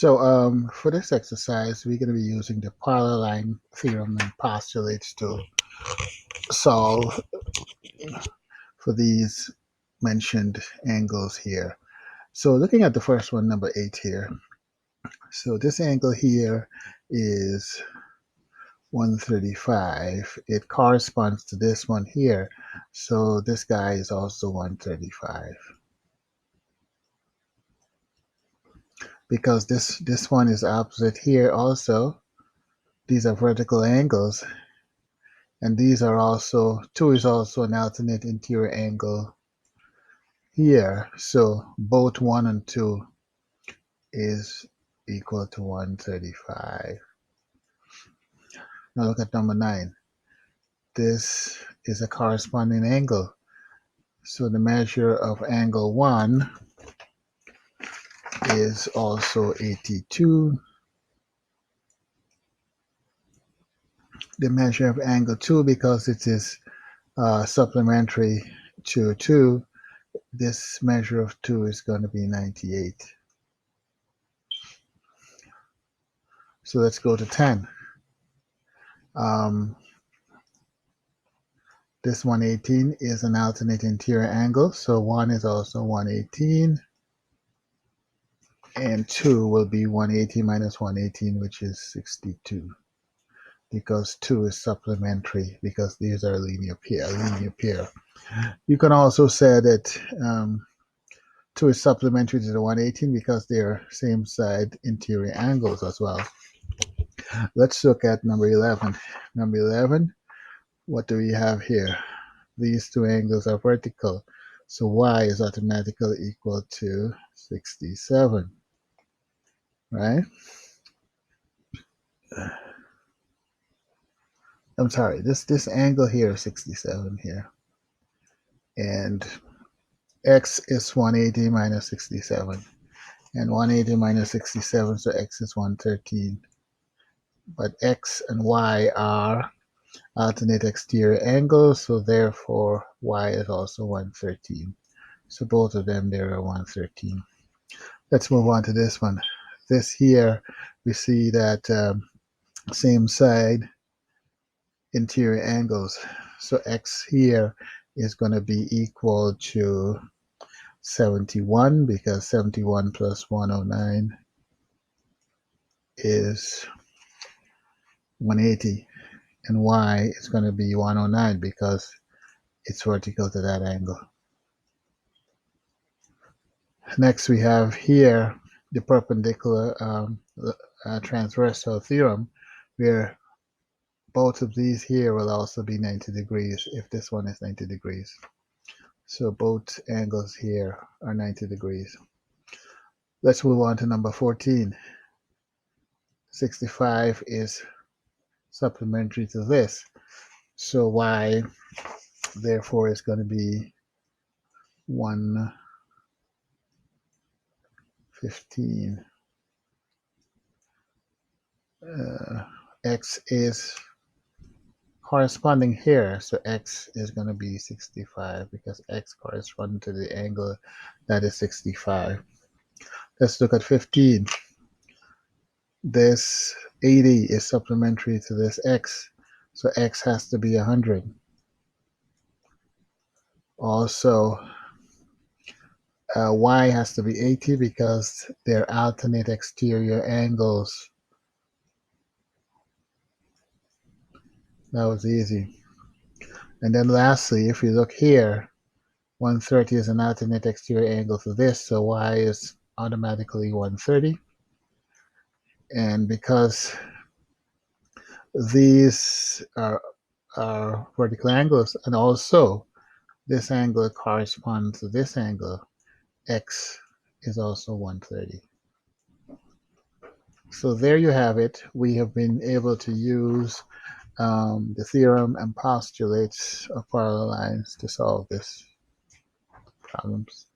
For this exercise, we're going to be using the parallel line theorem and postulates to solve for these mentioned angles here. So looking at the first one, number 8 here. So this angle here is 135. It corresponds to this one here. So this guy is also 135. Because this one is opposite here also. These are vertical angles. And these are also, 2 is also an alternate interior angle here. So both 1 and 2 is equal to 135. Now look at number 9. This is a corresponding angle. So the measure of angle 1 is also 82. The measure of angle 2, because it is supplementary to 2, this measure of 2 is going to be 98. So let's go to 10. This 118 is an alternate interior angle, so 1 is also 118, and 2 will be 180 minus 118, which is 62, because 2 is supplementary, because these are linear pair. You can also say that 2 is supplementary to the 118 because they're same side interior angles as well. Let's look at number 11. Number 11, what do we have here? These two angles are vertical, so y is automatically equal to 67, right? I'm sorry, this angle here is 67 here, and x is 180 minus 67, and 180 minus 67, so x is 113. But x and y are alternate exterior angles, so therefore y is also 113. So both of them there are 113. Let's move on to this one. This here, we see that same side interior angles. So x here is going to be equal to 71, because 71 plus 109 is 180. And y is going to be 109 because it's vertical to that angle. Next we have here the perpendicular transversal theorem, where both of these here will also be 90 degrees if this one is 90 degrees. So both angles here are 90 degrees. Let's move on to number 14. 65 is supplementary to this. So y therefore is going to be 115. X is corresponding here, so x is going to be 65 because x corresponds to the angle that is 65. Let's look at 15. This 80 is supplementary to this x, so x has to be 100. Also, y has to be 80 because they're alternate exterior angles. That was easy. And then lastly, if you look here, 130 is an alternate exterior angle to this, so y is automatically 130. And because these are vertical angles, and also this angle corresponds to this angle, x is also 130. So there you have it. We have been able to use the theorem and postulates of parallel lines to solve this problems.